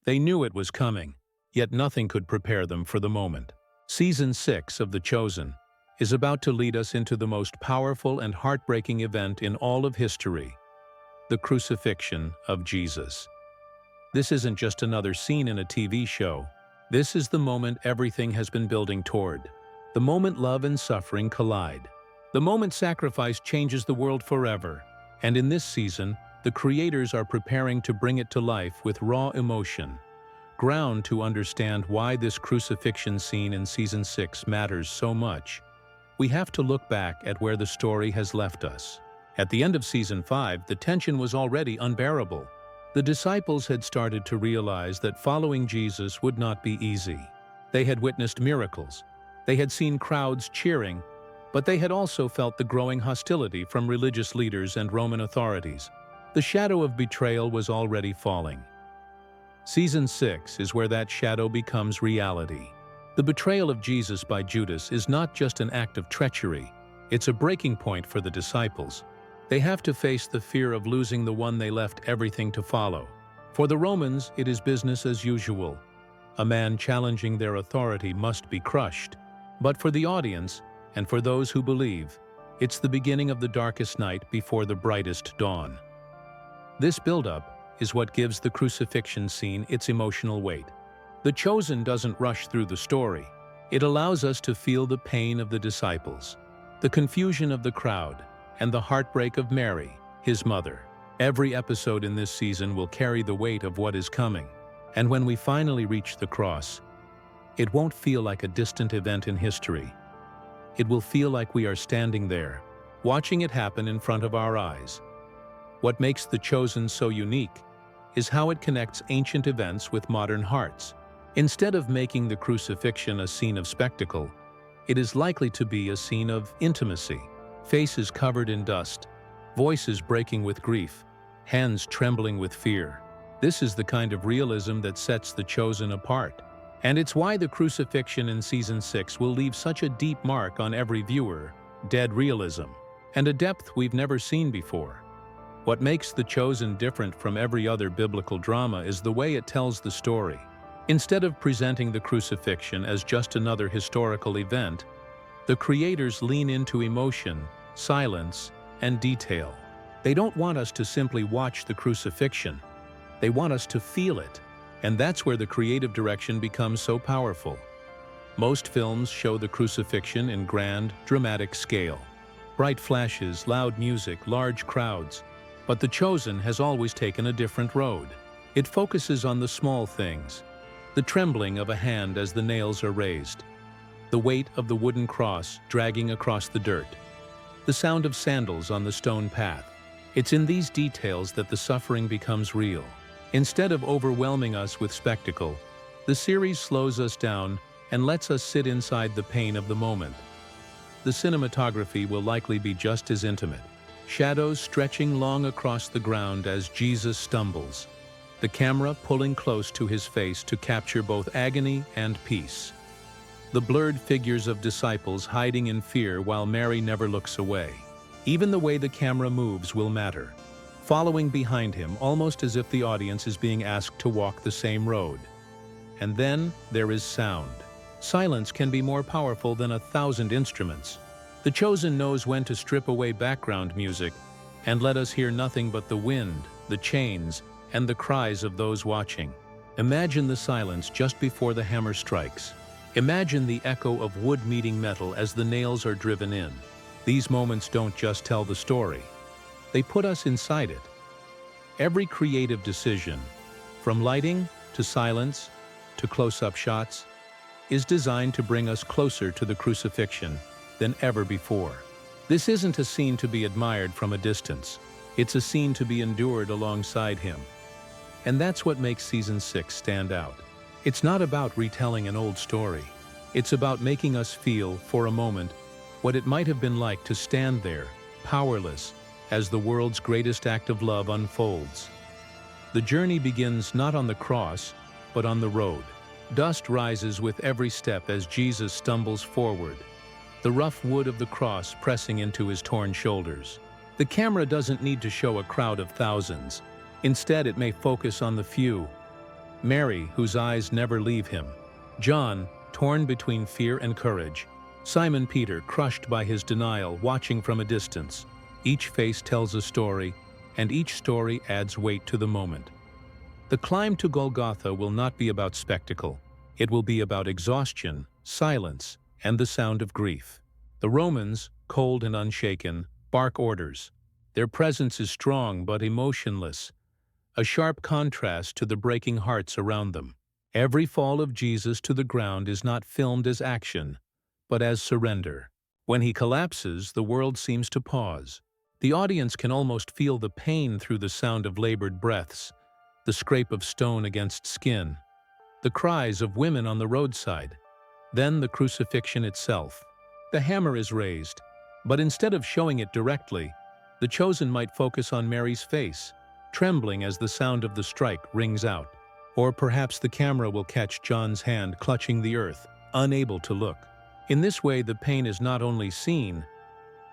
They knew it was coming, yet nothing could prepare them for the moment. Season 6 of The Chosen is about to lead us into the most powerful and heartbreaking event in all of history, the crucifixion of Jesus. This isn't just another scene in a TV show. This is the moment everything has been building toward. The moment love and suffering collide. The moment sacrifice changes the world forever. And in this season, the creators are preparing to bring it to life with raw emotion. Ground to understand why this crucifixion scene in Season 6 matters so much, we have to look back at where the story has left us. At the end of Season 5, the tension was already unbearable. The disciples had started to realize that following Jesus would not be easy. They had witnessed miracles. They had seen crowds cheering, but they had also felt the growing hostility from religious leaders and Roman authorities. The shadow of betrayal was already falling. Season 6 is where that shadow becomes reality. The betrayal of Jesus by Judas is not just an act of treachery, it's a breaking point for the disciples. They have to face the fear of losing the one they left everything to follow. For the Romans, it is business as usual. A man challenging their authority must be crushed. But for the audience, and for those who believe, it's the beginning of the darkest night before the brightest dawn. This build-up is what gives the crucifixion scene its emotional weight. The Chosen doesn't rush through the story. It allows us to feel the pain of the disciples, the confusion of the crowd, and the heartbreak of Mary, his mother. Every episode in this season will carry the weight of what is coming. And when we finally reach the cross, it won't feel like a distant event in history. It will feel like we are standing there, watching it happen in front of our eyes. What makes The Chosen so unique is how it connects ancient events with modern hearts. Instead of making the crucifixion a scene of spectacle, it is likely to be a scene of intimacy. Faces covered in dust, voices breaking with grief, hands trembling with fear. This is the kind of realism that sets The Chosen apart. And it's why the crucifixion in Season 6 will leave such a deep mark on every viewer: dead realism, and a depth we've never seen before. What makes The Chosen different from every other biblical drama is the way it tells the story. Instead of presenting the crucifixion as just another historical event, the creators lean into emotion, silence, and detail. They don't want us to simply watch the crucifixion. They want us to feel it. And that's where the creative direction becomes so powerful. Most films show the crucifixion in grand, dramatic scale. Bright flashes, loud music, large crowds. But The Chosen has always taken a different road. It focuses on the small things. The trembling of a hand as the nails are raised. The weight of the wooden cross dragging across the dirt. The sound of sandals on the stone path. It's in these details that the suffering becomes real. Instead of overwhelming us with spectacle, the series slows us down and lets us sit inside the pain of the moment. The cinematography will likely be just as intimate. Shadows stretching long across the ground as Jesus stumbles. The camera pulling close to his face to capture both agony and peace. The blurred figures of disciples hiding in fear while Mary never looks away. Even the way the camera moves will matter, following behind him almost as if the audience is being asked to walk the same road. And then there is sound. Silence can be more powerful than 1,000 instruments. The Chosen knows when to strip away background music and let us hear nothing but the wind, the chains, and the cries of those watching. Imagine the silence just before the hammer strikes. Imagine the echo of wood meeting metal as the nails are driven in. These moments don't just tell the story. They put us inside it. Every creative decision, from lighting to silence to close-up shots, is designed to bring us closer to the crucifixion than ever before. This isn't a scene to be admired from a distance. It's a scene to be endured alongside him. And that's what makes Season 6 stand out. It's not about retelling an old story. It's about making us feel, for a moment, what it might have been like to stand there, powerless, as the world's greatest act of love unfolds. The journey begins not on the cross, but on the road. Dust rises with every step as Jesus stumbles forward, the rough wood of the cross pressing into his torn shoulders. The camera doesn't need to show a crowd of thousands. Instead, it may focus on the few, Mary, whose eyes never leave him. John, torn between fear and courage. Simon Peter, crushed by his denial, watching from a distance. Each face tells a story, and each story adds weight to the moment. The climb to Golgotha will not be about spectacle. It will be about exhaustion, silence, and the sound of grief. The Romans, cold and unshaken, bark orders. Their presence is strong but emotionless, a sharp contrast to the breaking hearts around them. Every fall of Jesus to the ground is not filmed as action, but as surrender. When he collapses, the world seems to pause. The audience can almost feel the pain through the sound of labored breaths, the scrape of stone against skin, the cries of women on the roadside. Then the crucifixion itself. The hammer is raised, but instead of showing it directly, the chosen might focus on Mary's face, trembling as the sound of the strike rings out. Or perhaps the camera will catch John's hand clutching the earth, unable to look. In this way, the pain is not only seen,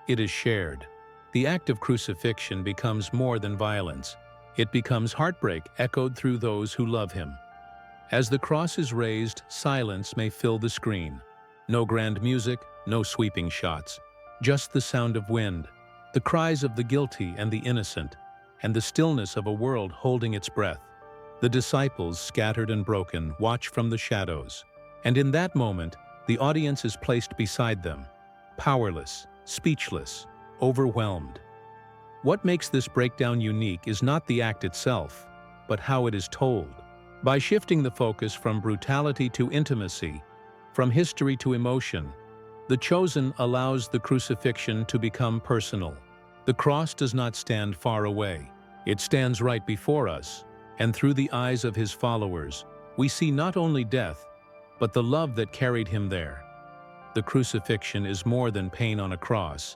it is shared. The act of crucifixion becomes more than violence. It becomes heartbreak echoed through those who love him. As the cross is raised, silence may fill the screen. No grand music, no sweeping shots, just the sound of wind, the cries of the guilty and the innocent, and the stillness of a world holding its breath. The disciples, scattered and broken, watch from the shadows, and in that moment, the audience is placed beside them, powerless, speechless, overwhelmed. What makes this breakdown unique is not the act itself, but how it is told. By shifting the focus from brutality to intimacy, from history to emotion, The Chosen allows the crucifixion to become personal. The cross does not stand far away. It stands right before us, and through the eyes of his followers, we see not only death, but the love that carried him there. The crucifixion is more than pain on a cross.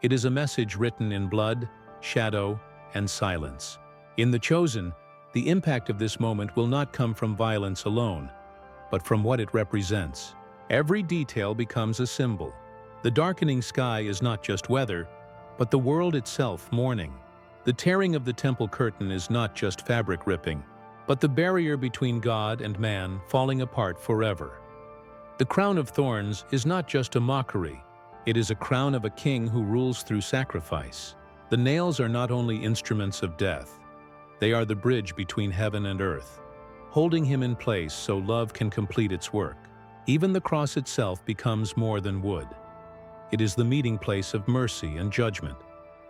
It is a message written in blood, shadow, and silence. In The Chosen, the impact of this moment will not come from violence alone, but from what it represents. Every detail becomes a symbol. The darkening sky is not just weather, but the world itself mourning. The tearing of the temple curtain is not just fabric ripping, but the barrier between God and man falling apart forever. The crown of thorns is not just a mockery, it is a crown of a king who rules through sacrifice. The nails are not only instruments of death, they are the bridge between heaven and earth, holding him in place so love can complete its work. Even the cross itself becomes more than wood. It is the meeting place of mercy and judgment,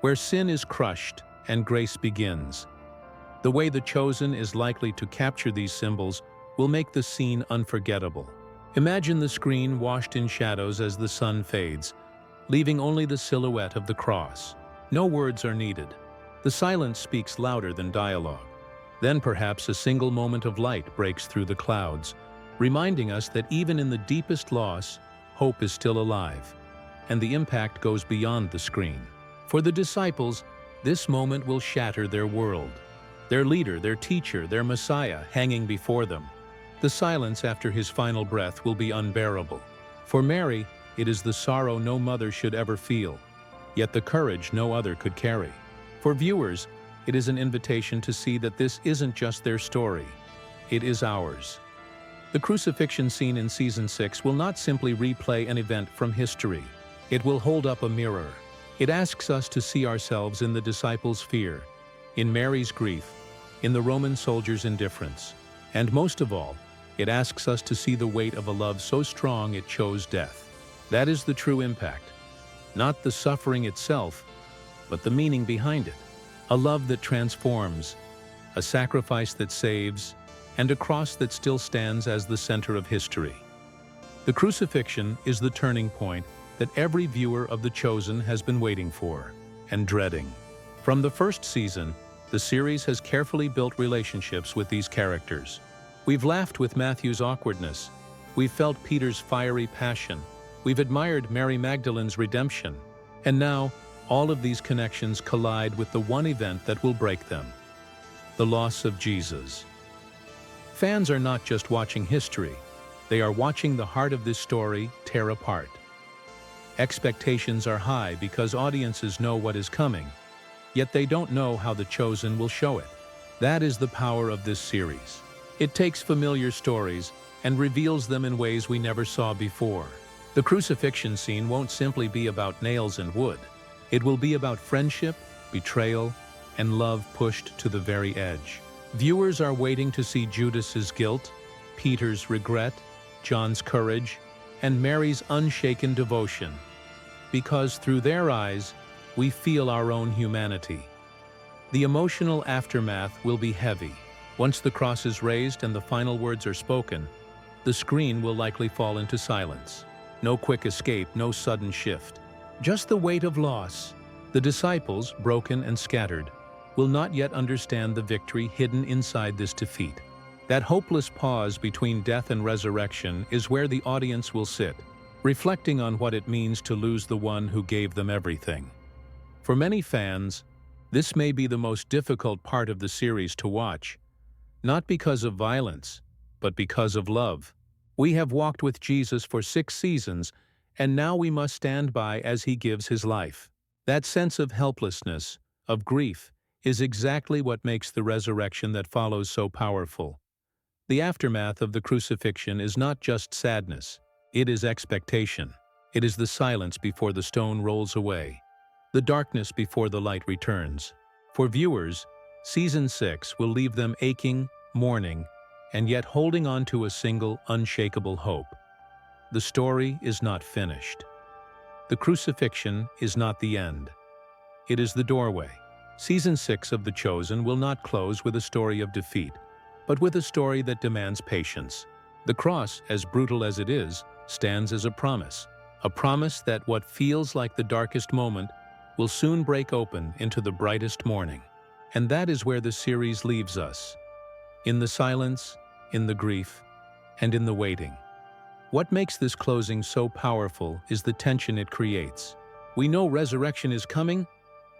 where sin is crushed and grace begins. The way The Chosen is likely to capture these symbols will make the scene unforgettable. Imagine the screen washed in shadows as the sun fades, leaving only the silhouette of the cross. No words are needed. The silence speaks louder than dialogue. Then perhaps a single moment of light breaks through the clouds, reminding us that even in the deepest loss, hope is still alive, and the impact goes beyond the screen. For the disciples, this moment will shatter their world. Their leader, their teacher, their Messiah hanging before them. The silence after his final breath will be unbearable. For Mary, it is the sorrow no mother should ever feel, yet the courage no other could carry. For viewers, it is an invitation to see that this isn't just their story, it is ours. The crucifixion scene in Season 6 will not simply replay an event from history. It will hold up a mirror. It asks us to see ourselves in the disciples' fear, in Mary's grief, in the Roman soldiers' indifference, and most of all, it asks us to see the weight of a love so strong it chose death. That is the true impact. Not the suffering itself, but the meaning behind it. A love that transforms, a sacrifice that saves, and a cross that still stands as the center of history. The crucifixion is the turning point that every viewer of The Chosen has been waiting for and dreading. From the first season, the series has carefully built relationships with these characters. We've laughed with Matthew's awkwardness. We've felt Peter's fiery passion. We've admired Mary Magdalene's redemption. And now, all of these connections collide with the one event that will break them: the loss of Jesus. Fans are not just watching history, they are watching the heart of this story tear apart. Expectations are high because audiences know what is coming, yet they don't know how The Chosen will show it. That is the power of this series. It takes familiar stories and reveals them in ways we never saw before. The crucifixion scene won't simply be about nails and wood. It will be about friendship, betrayal, and love pushed to the very edge. Viewers are waiting to see Judas's guilt, Peter's regret, John's courage, and Mary's unshaken devotion. Because through their eyes, we feel our own humanity. The emotional aftermath will be heavy. Once the cross is raised and the final words are spoken, the screen will likely fall into silence. No quick escape, no sudden shift. Just the weight of loss. The disciples, broken and scattered, will not yet understand the victory hidden inside this defeat. That hopeless pause between death and resurrection is where the audience will sit, reflecting on what it means to lose the one who gave them everything. For many fans, this may be the most difficult part of the series to watch, not because of violence, but because of love. We have walked with Jesus for 6 seasons, and now we must stand by as he gives his life. That sense of helplessness, of grief, is exactly what makes the resurrection that follows so powerful. The aftermath of the crucifixion is not just sadness, it is expectation. It is the silence before the stone rolls away, the darkness before the light returns. For viewers, Season 6 will leave them aching, mourning, and yet holding on to a single, unshakable hope. The story is not finished. The crucifixion is not the end. It is the doorway. Season 6 of The Chosen will not close with a story of defeat, but with a story that demands patience. The cross, as brutal as it is, stands as a promise that what feels like the darkest moment will soon break open into the brightest morning. And that is where the series leaves us. In the silence, in the grief, and in the waiting. What makes this closing so powerful is the tension it creates. We know resurrection is coming,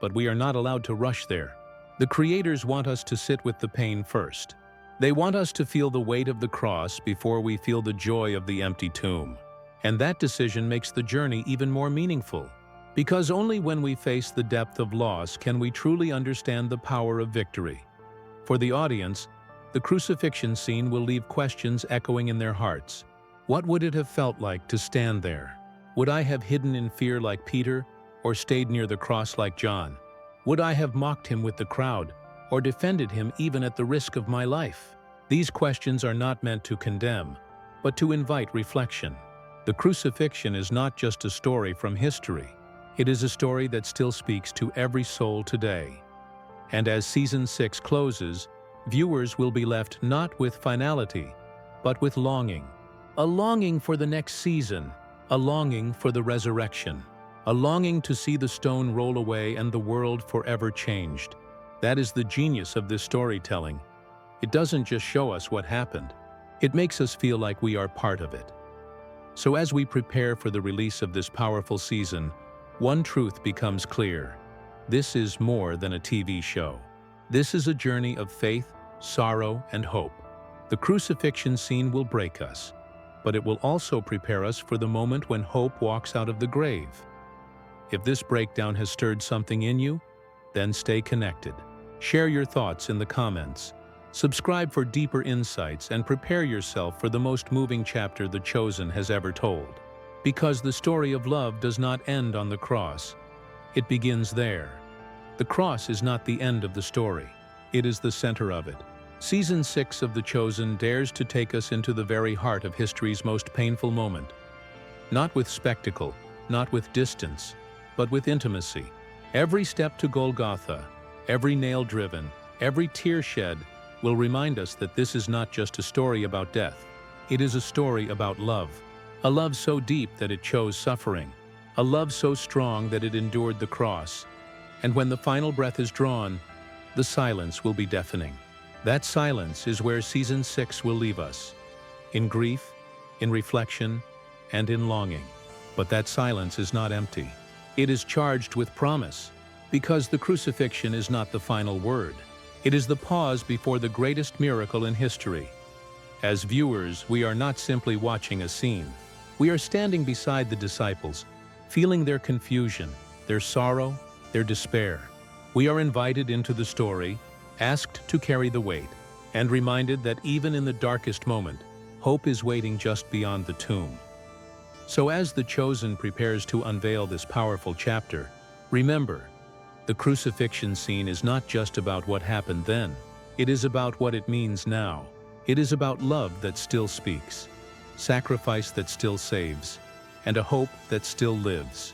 but we are not allowed to rush there. The creators want us to sit with the pain first. They want us to feel the weight of the cross before we feel the joy of the empty tomb. And that decision makes the journey even more meaningful. Because only when we face the depth of loss can we truly understand the power of victory. For the audience, the crucifixion scene will leave questions echoing in their hearts. What would it have felt like to stand there? Would I have hidden in fear like Peter, or stayed near the cross like John? Would I have mocked him with the crowd, or defended him even at the risk of my life? These questions are not meant to condemn, but to invite reflection. The crucifixion is not just a story from history. It is a story that still speaks to every soul today. And as Season 6 closes, viewers will be left not with finality, but with longing. A longing for the next season, a longing for the resurrection, a longing to see the stone roll away and the world forever changed. That is the genius of this storytelling. It doesn't just show us what happened. It makes us feel like we are part of it. So as we prepare for the release of this powerful season, one truth becomes clear. This is more than a TV show. This is a journey of faith, sorrow, and hope. The crucifixion scene will break us, but it will also prepare us for the moment when hope walks out of the grave. If this breakdown has stirred something in you, then stay connected. Share your thoughts in the comments. Subscribe for deeper insights and prepare yourself for the most moving chapter The Chosen has ever told. Because the story of love does not end on the cross. It begins there. The cross is not the end of the story. It is the center of it. Season 6 of The Chosen dares to take us into the very heart of history's most painful moment. Not with spectacle, not with distance, but with intimacy. Every step to Golgotha, every nail driven, every tear shed will remind us that this is not just a story about death. It is a story about love. A love so deep that it chose suffering. A love so strong that it endured the cross. And when the final breath is drawn, the silence will be deafening. That silence is where Season 6 will leave us. In grief, in reflection, and in longing. But that silence is not empty. It is charged with promise. Because the crucifixion is not the final word. It is the pause before the greatest miracle in history. As viewers, we are not simply watching a scene. We are standing beside the disciples, feeling their confusion, their sorrow, their despair. We are invited into the story, asked to carry the weight. and reminded that even in the darkest moment, hope is waiting just beyond the tomb. So as The Chosen prepares to unveil this powerful chapter, remember, the crucifixion scene is not just about what happened then. It is about what it means now. It is about love that still speaks, sacrifice that still saves, and a hope that still lives.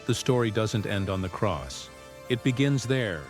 The story doesn't end on the cross. It begins there,